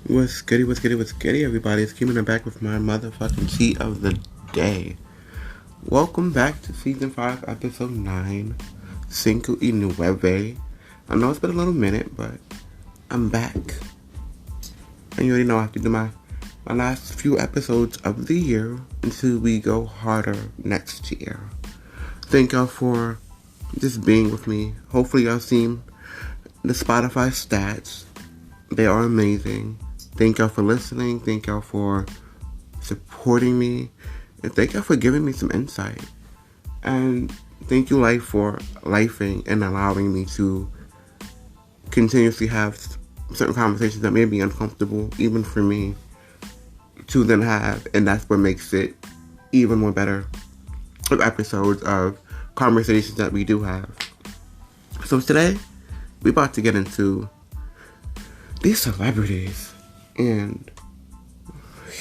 What's goody, what's goody, what's goody, everybody? It's Keeping It Back with my motherfucking tea of the day. Welcome back to Season 5, Episode 9, Cinco y Nueve. I know it's been a little minute, but I'm back. And you already know I have to do my last few episodes of the year until we go harder next year. Thank y'all for just being with me. Hopefully y'all seen the Spotify stats. They are amazing. Thank y'all for listening. Thank y'all for supporting me. And thank y'all for giving me some insight. And thank you, Life, for lifing and allowing me to continuously have certain conversations that may be uncomfortable, even for me, to then have. And that's what makes it even more better of episodes of conversations that we do have. So today, we're about to get into these celebrities, and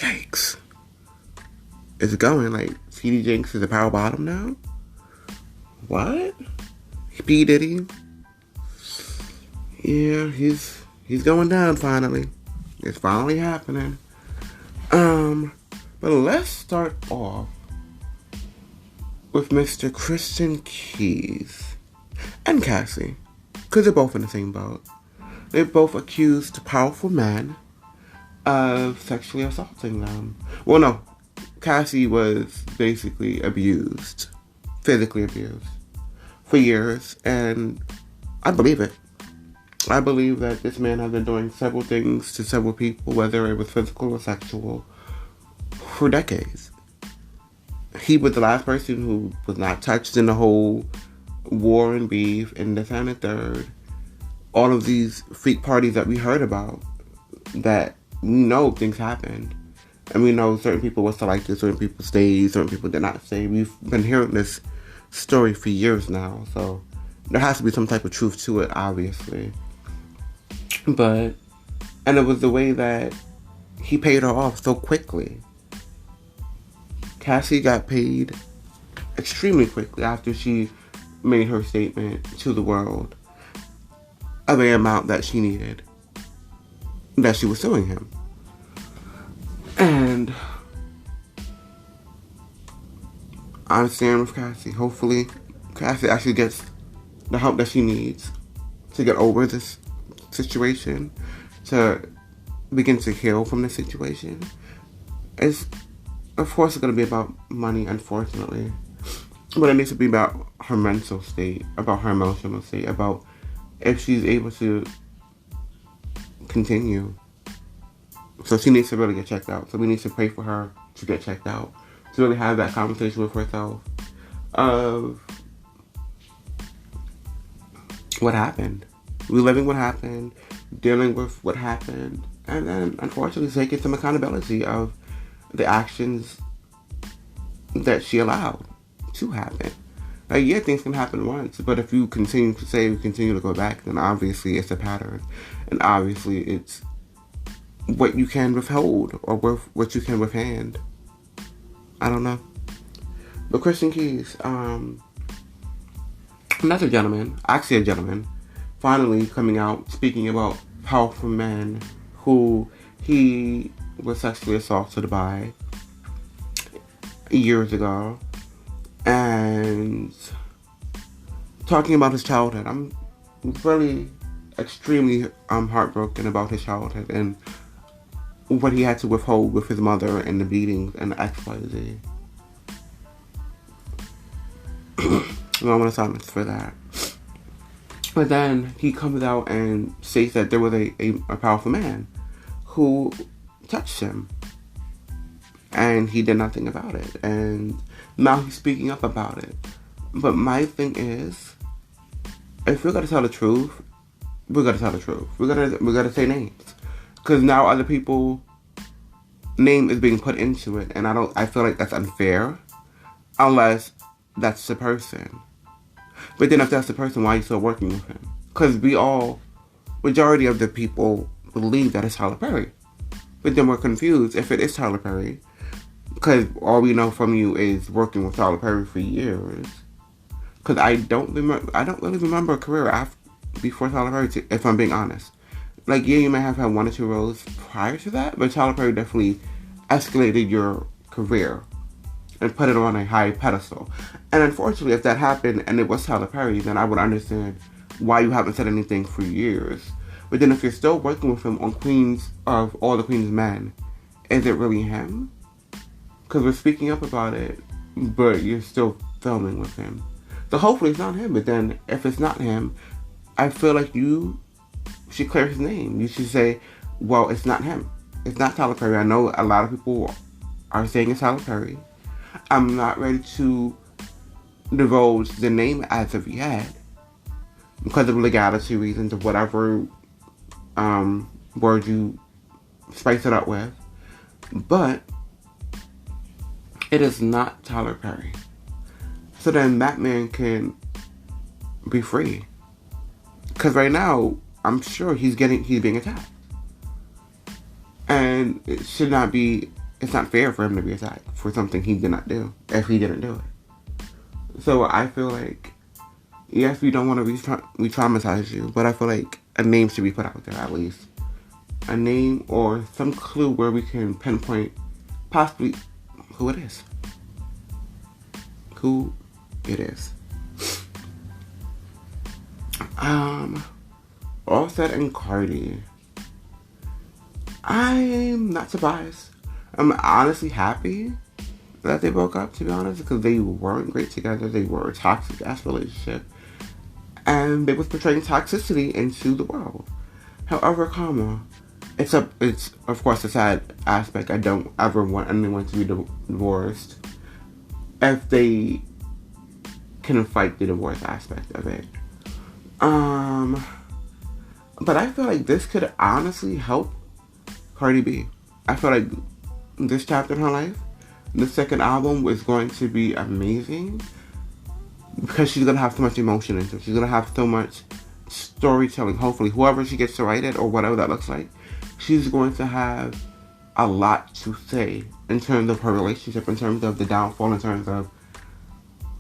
yikes, it's going like T.D. Jakes is a power bottom now. What? P. Diddy, yeah, he's going down finally. It's finally happening. But let's start off with Mr. Christian Keys and Cassie, because they're both in the same boat. They both accused powerful men of sexually assaulting them. Well, no. Cassie was basically abused. Physically abused. For years. And I believe it. I believe that this man has been doing several things to several people, whether it was physical or sexual, for decades. He was the last person who was not touched in the whole war and beef and this and the third. All of these freak parties that we heard about, that we know things happened. And we know certain people were selected, certain people stayed, certain people did not stay. We've been hearing this story for years now, so there has to be some type of truth to it, obviously. And it was the way that he paid her off so quickly. Cassie got paid extremely quickly after she made her statement to the world of the amount that she needed, that she was suing him. And I'm standing with Cassie. Hopefully, Cassie actually gets the help that she needs to get over this situation, to begin to heal from the situation. Of course, it's going to be about money, unfortunately. But it needs to be about her mental state, about her emotional state, about if she's able to continue. So she needs to really get checked out. So we need to pray for her to get checked out, to really have that conversation with herself of what happened, reliving what happened, dealing with what happened, and then unfortunately taking some accountability of the actions that she allowed to happen. Like, yeah, things can happen once, but if you continue to go back, then obviously it's a pattern. And obviously it's what you can withhold or what you can withhand. I don't know. But Christian Keys, another gentleman, actually a gentleman, finally coming out speaking about powerful men who he was sexually assaulted by years ago. And talking about his childhood. I'm really extremely heartbroken about his childhood and what he had to withhold with his mother and the beatings and the XYZ. I want to silence for that. But then he comes out and states that there was a powerful man who touched him. And he did nothing about it. And now he's speaking up about it. But my thing is, if we're gonna tell the truth, we're gonna tell the truth. We're gonna say names, because now other people's name is being put into it, and I feel like that's unfair, unless that's the person. But then if that's the person, why are you still working with him? Because majority of the people believe that it's Tyler Perry, but then we're confused if it is Tyler Perry. Because all we know from you is working with Tyler Perry for years. Because I don't really remember a career before Tyler Perry, if I'm being honest. like, yeah, you might have had one or two roles prior to that, but Tyler Perry definitely escalated your career and put it on a high pedestal. And unfortunately, if that happened and it was Tyler Perry, then I would understand why you haven't said anything for years. But then if you're still working with him on Queens of All the Queen's Men, is it really him? Because we're speaking up about it, but you're still filming with him. So hopefully it's not him. But then if it's not him, I feel like you should clear his name. You should say, well, it's not him. It's not Tyler Perry. I know a lot of people are saying it's Tyler Perry. I'm not ready to divulge the name as of yet because of legality reasons or whatever word you spice it up with. But it is not Tyler Perry. So then that man can be free. Because right now, I'm sure he's being attacked. And it's not fair for him to be attacked for something he did not do, if he didn't do it. So I feel like, yes, we don't want to re-traumatize you, but I feel like a name should be put out there at least. A name or some clue where we can pinpoint possibly who it is. Who it is. Offset and Cardi. I'm not surprised. I'm honestly happy that they broke up, to be honest, because they weren't great together. They were a toxic ass relationship, and they was portraying toxicity into the world. However, it's of course a sad aspect. I don't ever want anyone to be divorced if they can fight the divorce aspect of it. But I feel like this could honestly help Cardi B. I feel like this chapter in her life, the second album, is going to be amazing because she's going to have so much emotion into it. She's going to have so much storytelling. Hopefully, whoever she gets to write it or whatever that looks like, she's going to have a lot to say in terms of her relationship, in terms of the downfall, in terms of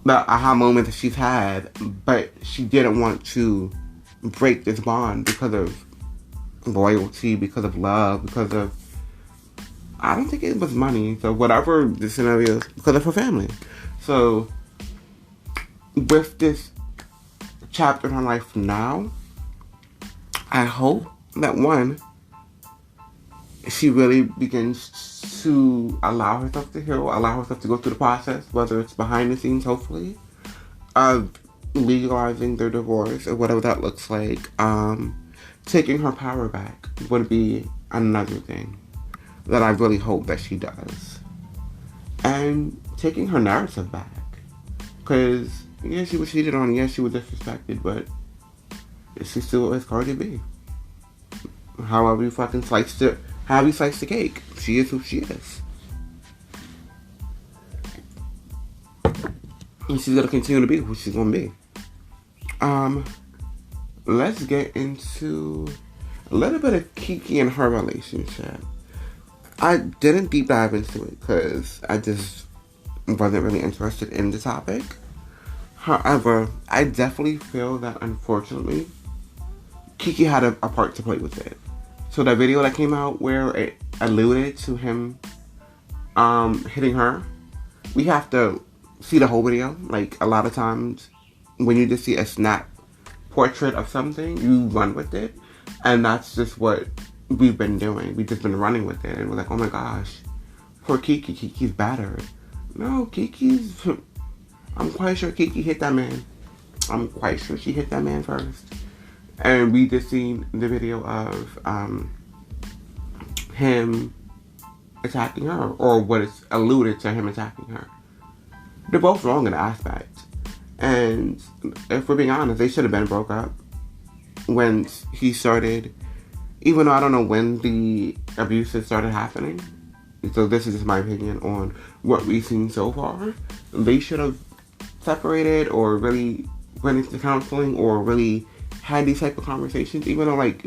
the aha moment that she's had, but she didn't want to break this bond because of loyalty, because of love, because of, I don't think it was money, so whatever the scenario is, because of her family. So with this chapter in her life now, I hope that one, she really begins to allow herself to heal, allow herself to go through the process, whether it's behind the scenes, hopefully, of legalizing their divorce or whatever that looks like. Taking her power back would be another thing that I really hope that she does. And taking her narrative back. Because, yeah, she was cheated on, yes, she was disrespected, but she still is Cardi B. However you fucking slice the cake, she is who she is. And she's gonna continue to be who she's gonna be. Let's get into a little bit of Keke and her relationship. I didn't deep dive into it because I just wasn't really interested in the topic. However, I definitely feel that, unfortunately, Keke had a part to play with it. So that video that came out where it alluded to him hitting her, we have to see the whole video. Like, a lot of times when you just see a snap portrait of something, you run with it, and that's just what we've been doing. We've just been running with it, and we're like, oh my gosh, poor Keke. Keke's battered. No, I'm quite sure Keke hit that man. I'm quite sure she hit that man first. And we just seen the video of him attacking her, or what is alluded to him attacking her. They're both wrong in the aspect. And if we're being honest, they should have been broke up when he started, even though I don't know when the abuses started happening. So this is just my opinion on what we've seen so far. They should have separated or really went into counseling or really had these type of conversations, even though, like,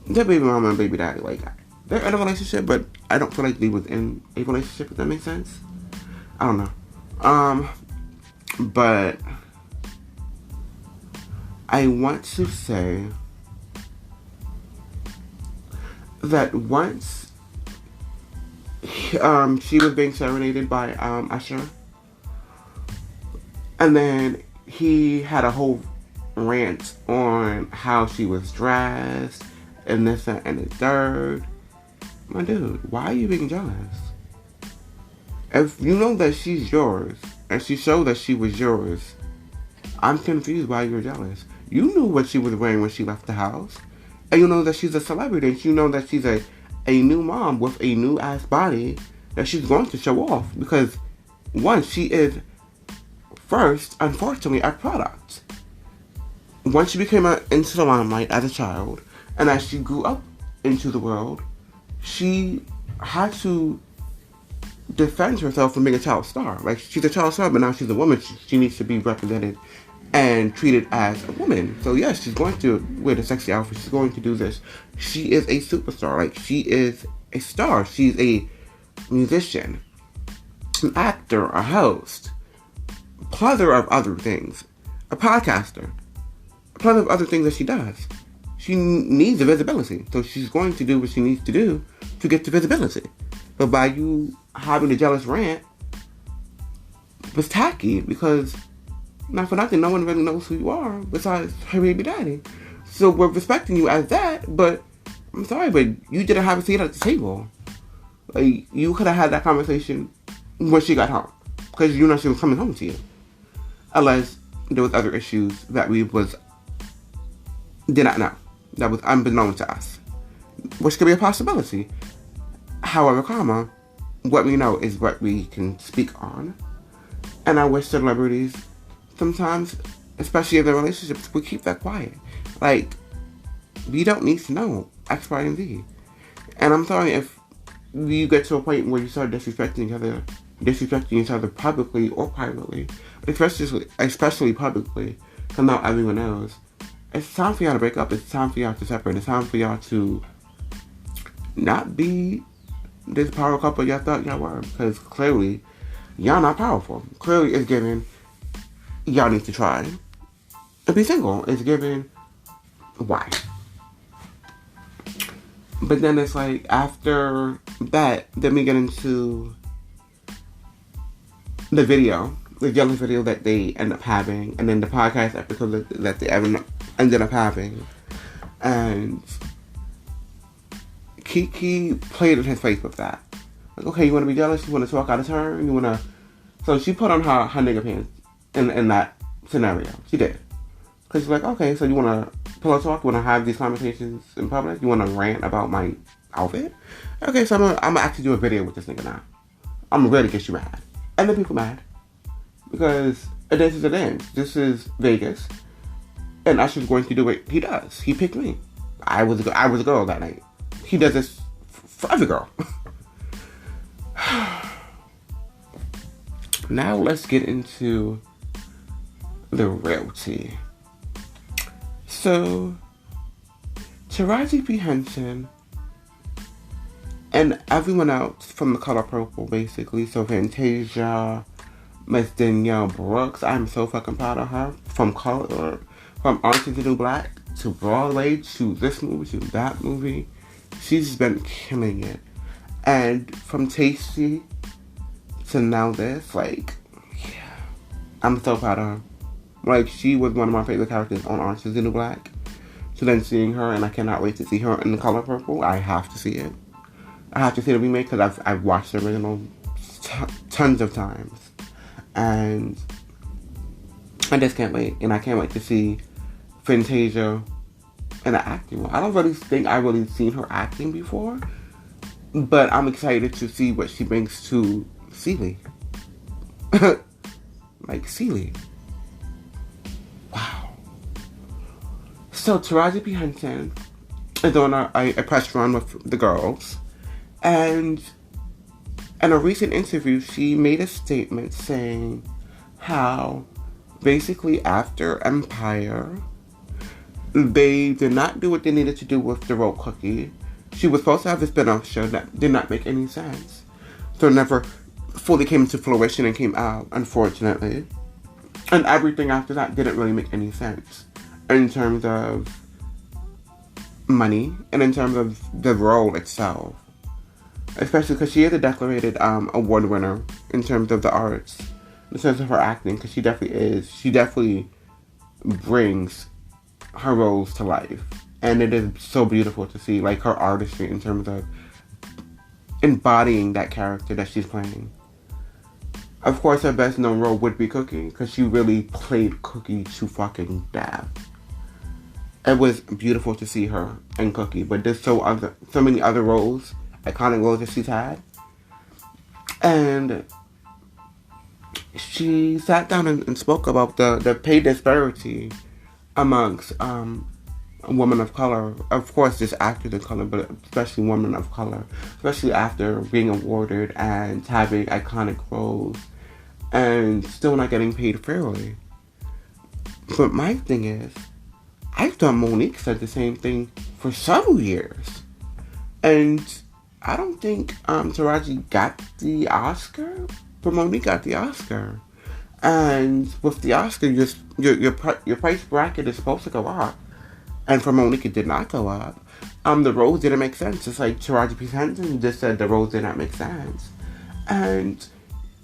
their baby mama and baby daddy, like, they're in a relationship, but I don't feel like they was in a relationship, if that makes sense. I don't know. But I want to say that once she was being serenaded by Usher, and then he had a whole rant on how she was dressed and this and the third. My dude, why are you being jealous? If you know that she's yours and she showed that she was yours, I'm confused why you're jealous. You knew what she was wearing when she left the house, and you know that she's a celebrity, and you know that she's a new mom with a new ass body that she's going to show off, because one, she is first, unfortunately, a product. Once she became into the limelight as a child, and as she grew up into the world, she had to defend herself from being a child star. Like, she's a child star, but now she's a woman. She needs to be represented and treated as a woman. So yes, she's going to wear the sexy outfit. She's going to do this. She is a superstar. Like, she is a star. She's a musician, an actor, a host, a plethora of other things, a podcaster, a plethora of other things that she does. She needs the visibility. So she's going to do what she needs to do to get the visibility. But by you having a jealous rant was tacky, because not for nothing, no one really knows who you are besides her baby daddy. So we're respecting you as that, but I'm sorry, but you didn't have a seat at the table. Like, you could have had that conversation when she got home, because you know she was coming home to you. Unless there was other issues that we did not know, that was unbeknown to us, which could be a possibility. However, what we know is what we can speak on. And I wish celebrities sometimes, especially in their relationships, would keep that quiet. Like, we don't need to know X, Y, and Z. And I'm sorry if you get to a point where you start disrespecting each other publicly or privately, especially publicly, because now everyone knows. It's time for y'all to break up. It's time for y'all to separate. It's time for y'all to not be this power couple y'all thought y'all were, because clearly y'all not powerful. Clearly it's given y'all need to try and be single. It's given why. But then it's like, after that, then we get into the jealous video that they end up having, and then the podcast episode that they ended up having. And Keke played in his face with that. Like, okay, you want to be jealous? You want to talk out of turn? You want to... So she put on her nigga pants in that scenario. She did. Because she's like, okay, so you want to pillow talk? You want to have these conversations in public? You want to rant about my outfit? Okay, so I'm going to actually do a video with this nigga now. I'm going to really get you mad. And then people mad. Because this is a dance. This is Vegas. And Usher's going to do what he does. He picked me. I was a girl that night. He does this for every girl. Now let's get into the real tea. So, Taraji P. Henson and everyone else from The Color Purple, basically. So, Fantasia, Miss Danielle Brooks. I'm so fucking proud of her. From Orange is the New Black to Broadway to this movie to that movie. She's been killing it. And from Tasty to now this, like, yeah. I'm so proud of her. Like, she was one of my favorite characters on Orange is the New Black. So then seeing her, and I cannot wait to see her in The Color Purple. I have to see it. I have to see the remake, because I've watched the original tons of times. And I just can't wait. And I can't wait to see Fantasia in an acting role. I don't really think I've really seen her acting before, but I'm excited to see what she brings to Celie. Like, Celie. Wow. So, Taraji P. Henson is on a press run with the girls, and in a recent interview, she made a statement saying how basically after Empire, they did not do what they needed to do with the Road Cookie. She was supposed to have a spin-off show that did not make any sense. So it never fully came into fruition and came out, unfortunately. And everything after that didn't really make any sense in terms of money and in terms of the role itself. Especially because she is a declarated award winner in terms of the arts, in terms of her acting, because she definitely is. She definitely brings her roles to life. And it is so beautiful to see, like, her artistry in terms of embodying that character that she's playing. Of course, her best known role would be Cookie, because she really played Cookie to fucking death. It was beautiful to see her and Cookie, but there's so many other roles, iconic roles that she's had. And she sat down and spoke about the pay disparity amongst women of color. Of course, just actors of color, but especially women of color. Especially after being awarded and having iconic roles and still not getting paid fairly. But my thing is, I thought Monique said the same thing for several years. And I don't think Taraji got the Oscar, but Monique got the Oscar. And with the Oscar, your price bracket is supposed to go up. And for Monique, it did not go up. The roles didn't make sense. It's like Taraji P. Henson just said the roles did not make sense. And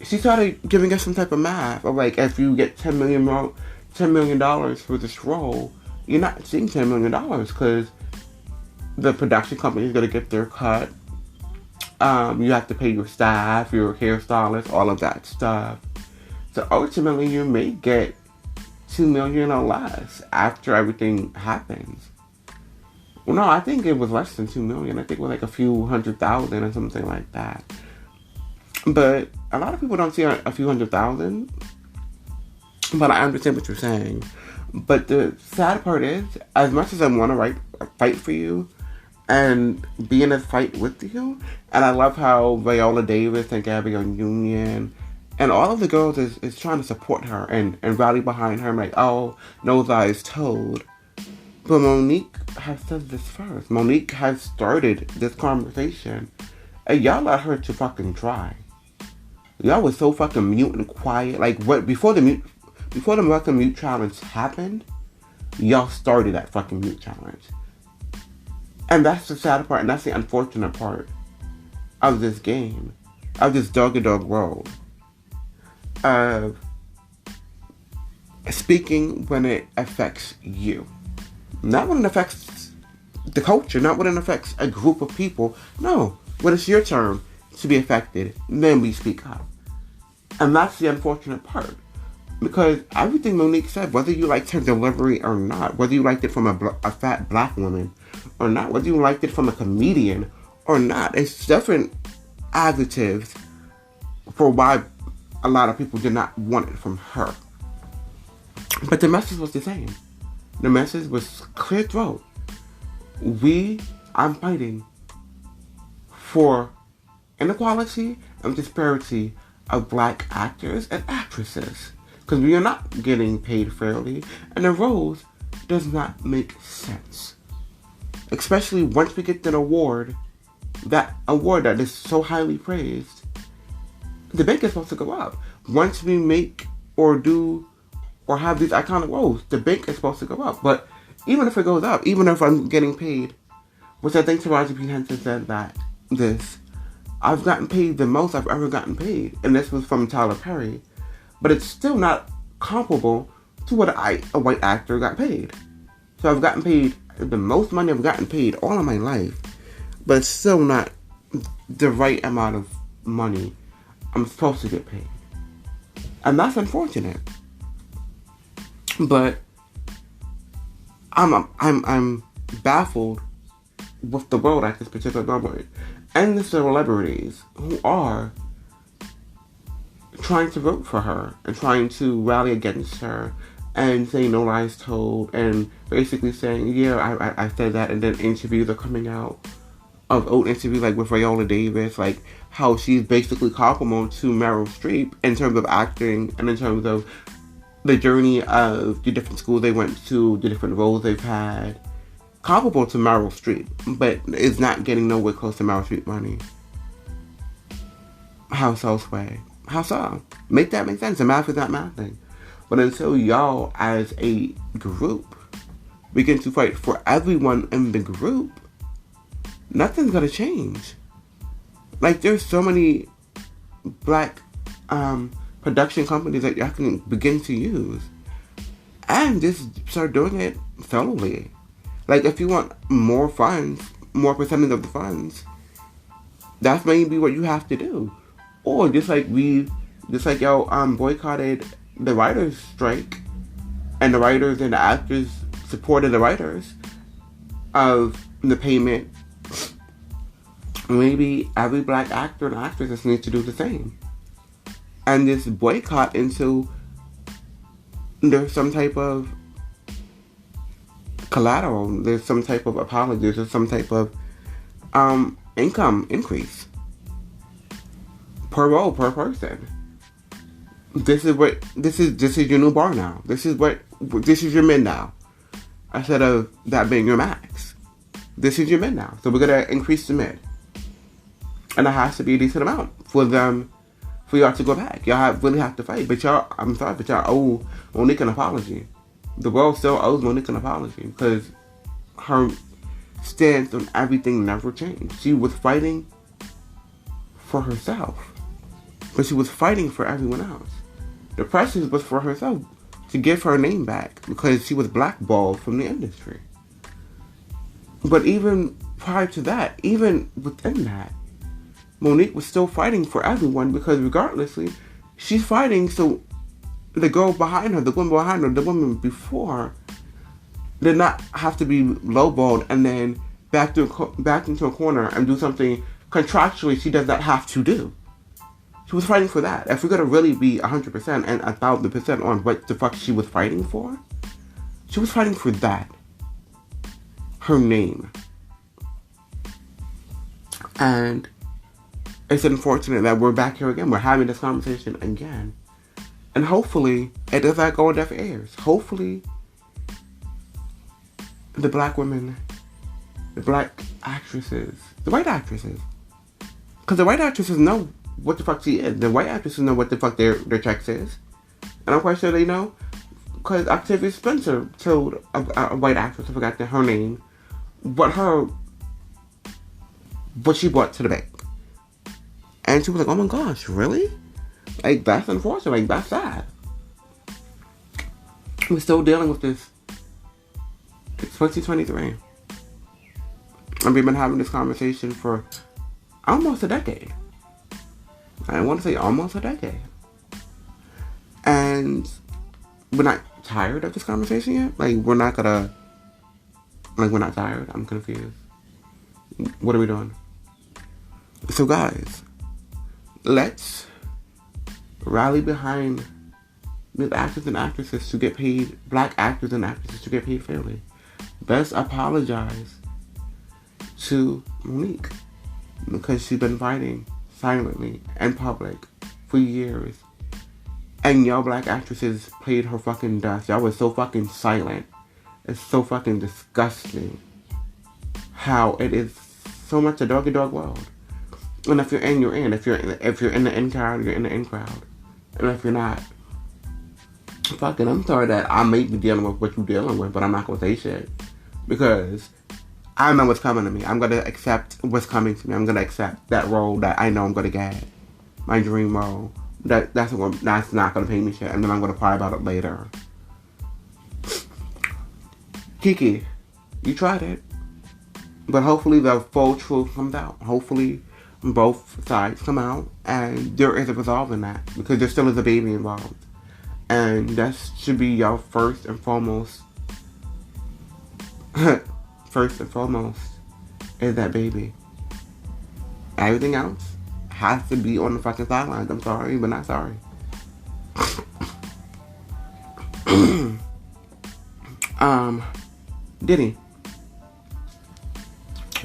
she started giving us some type of math of like, if you get $10 million for this role, you're not seeing $10 million because the production company is going to get their cut. You have to pay your staff, your hairstylist, all of that stuff. So ultimately, you may get $2 million or less after everything happens. Well, no, I think it was less than $2 million. I think it was like a few $100,000 or something like that. But a lot of people don't see a few $100,000. But I understand what you're saying. But the sad part is, as much as I want to fight for you and be in a fight with you, and I love how Viola Davis and Gabrielle Union and all of the girls is trying to support her and rally behind her. I'm like, oh, no lies told. But Monique has said this first. Monique has started this conversation. And y'all let her to fucking try. Y'all was so fucking mute and quiet. Like, what before the fucking mute challenge happened, y'all started that fucking mute challenge. And that's the sad part, and that's the unfortunate part of this game, of this dog-a-dog world. Of speaking when it affects you. Not when it affects the culture, not when it affects a group of people. No, when it's your turn to be affected, then we speak up. And that's the unfortunate part. Because everything Monique said, whether you liked her delivery or not, whether you liked it from a fat black woman or not, whether you liked it from a comedian or not, it's different adjectives for why a lot of people did not want it from her. But the message was the same. The message was clear throat. I'm fighting for inequality and disparity of black actors and actresses. Because we are not getting paid fairly, and the roles does not make sense. Especially once we get that award that is so highly praised, the bank is supposed to go up. Once we make or do or have these iconic roles, the bank is supposed to go up. But even if it goes up, even if I'm getting paid, which I think Taraji P. Henson said that I've gotten paid the most I've ever gotten paid. And this was from Tyler Perry. But it's still not comparable to what a white actor got paid. So I've gotten paid the most money I've gotten paid all of my life. But it's still not the right amount of money I'm supposed to get paid. And that's unfortunate. But I'm baffled with the world at this particular moment. And the celebrities who are trying to vote for her and trying to rally against her and saying no lies told and basically saying, yeah, I said that, and then interviews are coming out of old interviews like with Viola Davis, like how she's basically comparable to Meryl Streep in terms of acting and in terms of the journey of the different schools they went to, the different roles they've had. Comparable to Meryl Streep, but is not getting nowhere close to Meryl Streep money. How so, Sway? How so? Make that make sense. The math is not mathing. But until y'all as a group begin to fight for everyone in the group, nothing's gonna change. Like, there's so many black production companies that y'all can begin to use. And just start doing it solely. Like, if you want more funds, more percentage of the funds, that's maybe what you have to do. Or just like y'all boycotted the writers' strike, and the writers and the actors supported the writers of the payment. Maybe every black actor and actress just needs to do the same. And this boycott until there's some type of collateral, there's some type of apology, there's some type of income increase per role, per person. This is your new bar now. This is your mid now. Instead of that being your max. This is your mid now. So we're gonna increase the mid. And it has to be a decent amount for y'all to go back. Y'all really have to fight. But y'all owe Monique an apology. The world still owes Monique an apology because her stance on everything never changed. She was fighting for herself, but she was fighting for everyone else. The pressure was for herself to give her name back because she was blackballed from the industry. But even prior to that, even within that, Monique was still fighting for everyone because regardlessly, she's fighting so the girl behind her, the woman behind her, the woman before her, did not have to be lowballed and then backed into a corner and do something contractually she does not have to do. She was fighting for that. If we're going to really be 100% and 1,000% on what the fuck she was fighting for, she was fighting for that. Her name. And it's unfortunate that we're back here again. We're having this conversation again. And hopefully, it does not go on deaf ears. Hopefully, the black women, the black actresses, the white actresses. Because the white actresses know what the fuck she is. The white actresses know what the fuck their checks is. And I'm quite sure they know. Because Octavia Spencer told a white actress, I forgot her name, what she brought to the bank. And she was like, oh my gosh, really? Like, that's unfortunate. Like, that's sad. We're still dealing with this. It's 2023. And we've been having this conversation for almost a decade. I want to say almost a decade. And we're not tired of this conversation yet. Like, we're not tired. I'm confused. What are we doing? So, guys, let's rally behind these actors and actresses to get paid, black actors and actresses to get paid fairly. Let's apologize to Monique because she's been fighting silently in public for years. And y'all black actresses played her fucking dust. Y'all was so fucking silent. It's so fucking disgusting how it is so much a dog-eat-dog world. And if you're in, you're in. If you're in the in crowd, you're in the in crowd. And if you're not, fucking, I'm sorry that I may be dealing with what you're dealing with, but I'm not gonna say shit. Because I know what's coming to me. I'm gonna accept what's coming to me. I'm gonna accept that role that I know I'm gonna get. My dream role. That's not gonna pay me shit. And then I'm gonna cry about it later. Keke, you tried it. But hopefully the full truth comes out. Hopefully both sides come out and there is a resolve in that. Because there still is a baby involved. And that should be your first and foremost. First and foremost is that baby. Everything else has to be on the fucking sidelines. I'm sorry, but not sorry. Diddy.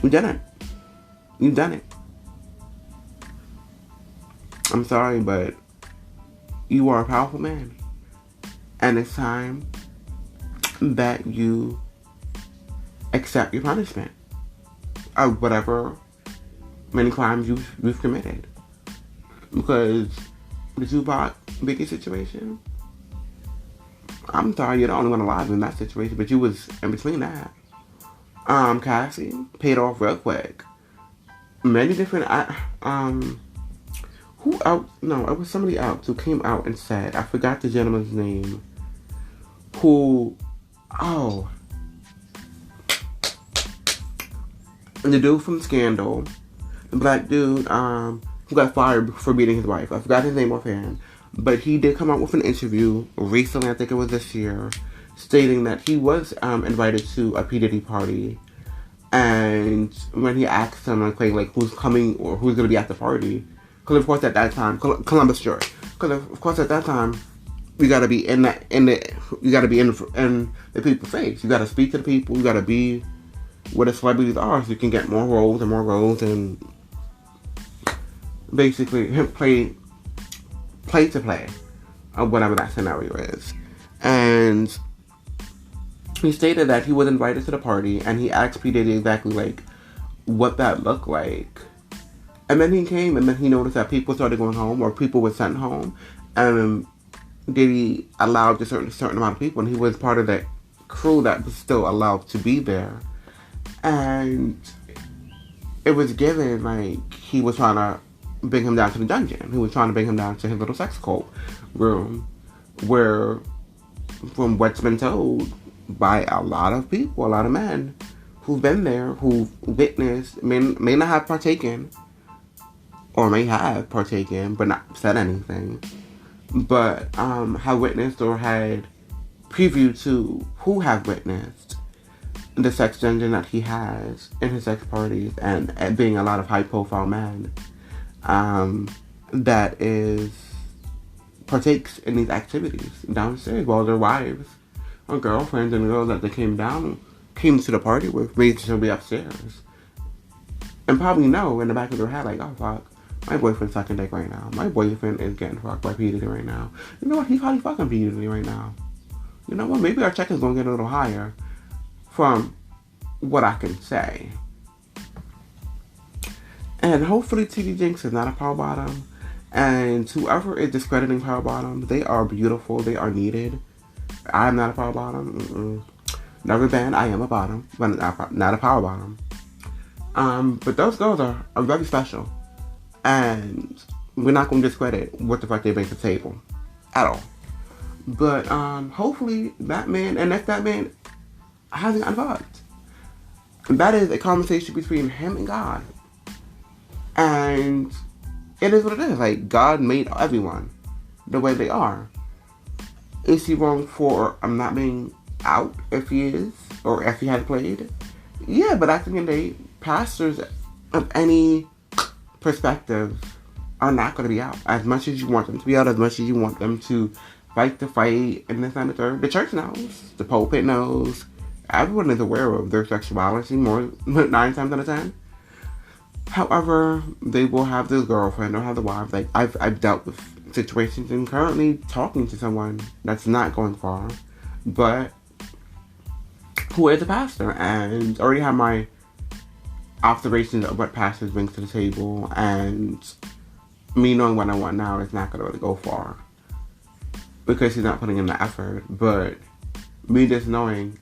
You done it. You done it. I'm sorry, but you are a powerful man. And it's time that you accept your punishment of whatever many crimes you've committed. Because the Tupac Biggie situation, I'm sorry, you're the only one alive in that situation, but you was in between that. Cassie paid off real quick. Many different, who else? No, it was somebody else who came out and said, I forgot the gentleman's name, the dude from Scandal, the black dude, who got fired for beating his wife. I forgot his name offhand. But he did come out with an interview recently, I think it was this year, stating that he was invited to a P. Diddy party. And when he asked him, like who's coming or who's going to be at the party, because of course at that time, Columbus, Georgia, because of course at that time, you got to be in the people's face. You got to speak to the people. You got to be where the celebrities are, so you can get more roles and basically play or whatever that scenario is. And he stated that he was invited to the party, and he asked P. Diddy exactly like what that looked like. And then he came, and then he noticed that people started going home, or people were sent home, and Diddy allowed a certain amount of people, and he was part of that crew that was still allowed to be there. And it was given like he was trying to bring him down to the dungeon. He was trying to bring him down to his little sex cult room, where, from what's been told by a lot of people, a lot of men who've been there, who've witnessed, may not have partaken, or may have partaken, but not said anything, but have witnessed or had preview to who have witnessed the sex dungeon that he has in his sex parties, and being a lot of high-profile men that partakes in these activities downstairs, while their wives or girlfriends and girls that they came to the party with made sure to be upstairs, and probably know in the back of their head like, oh fuck, my boyfriend's sucking dick right now. My boyfriend is getting fucked by P. Diddy right now. You know what? He's probably fucking P. Diddy right now. You know what? Maybe our check is gonna get a little higher from what I can say. And hopefully TD Jinx is not a power bottom. And whoever is discrediting power bottoms, they are beautiful. They are needed. I am not a power bottom. Never been. I am a bottom, but not a power bottom. But those girls are very special. And we're not going to discredit what the fuck they bring to the table. At all. But hopefully that man, and if that man hasn't gotten fucked, that is a conversation between him and God. And it is what it is. Like, God made everyone the way they are. Is he wrong for not being out if he is? Or if he had played? Yeah, but at the end of the day, pastors of any perspective are not going to be out. As much as you want them to be out, as much as you want them to fight the fight, and this and the third. The church knows. The pulpit knows. Everyone is aware of their sexuality more 9 times out of 10. However, they will have this girlfriend or have the wife. Like, I've dealt with situations and currently talking to someone that's not going far, but who is a pastor, and already have my observations of what pastors bring to the table, and me knowing what I want now is not going to really go far because he's not putting in the effort. But me just knowing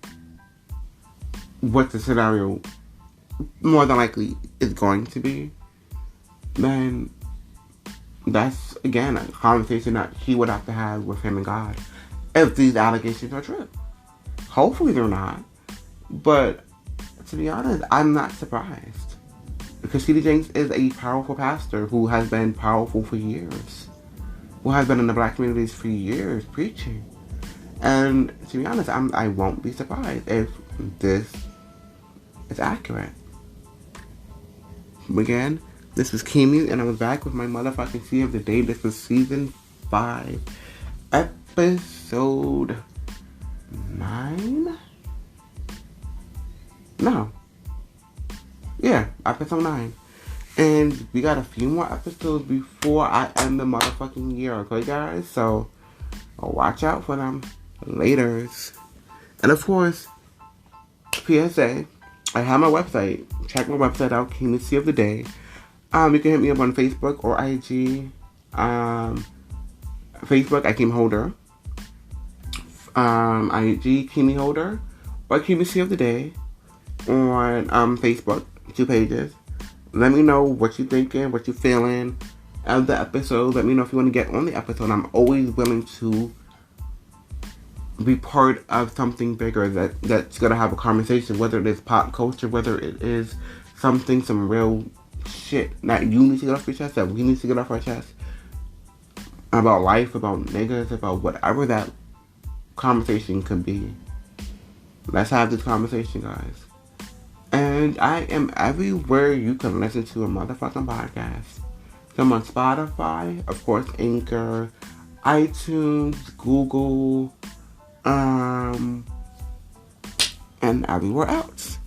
what the scenario more than likely is going to be, then that's, again, a conversation that he would have to have with him and God if these allegations are true. Hopefully they're not, but to be honest, I'm not surprised, because TD Jakes is a powerful pastor who has been powerful for years, who has been in the black communities for years preaching. And to be honest, I won't be surprised if this is accurate. Again, this was Keke, and I was back with my motherfucking tea of the day. This was season 5, episode 9? No. Yeah, episode 9. And we got a few more episodes before I end the motherfucking year, okay, guys? So, watch out for them. Laters. And of course, PSA, I have my website. Check my website out, Keke of the Day. You can hit me up on Facebook or IG. Facebook, I Kim Holder. IG Kimi Holder or QBC of the Day on Facebook, 2 pages. Let me know what you're thinking, what you're feeling of the episode. Let me know if you want to get on the episode. I'm always willing to be part of something bigger that's gonna have a conversation, whether it is pop culture, whether it is some real shit that you need to get off your chest, that we need to get off our chest, about life, about niggas, about whatever that conversation could be. Let's have this conversation, guys. And I am everywhere you can listen to a motherfucking podcast. So I'm on Spotify, of course, Anchor, iTunes, Google, and everywhere else.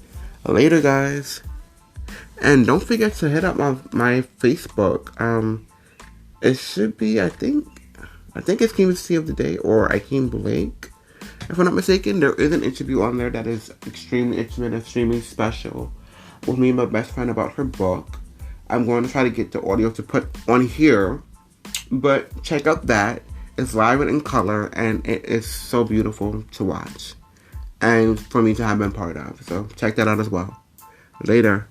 Later, guys. And don't forget to hit up my Facebook. It should be, I think it's Chemistry of the Day or Akeem Blake. If I'm not mistaken, there is an interview on there that is extremely intimate, extremely special with me and my best friend about her book. I'm going to try to get the audio to put on here, but check out that. It's live and in color, and it is so beautiful to watch and for me to have been part of. So check that out as well. Later.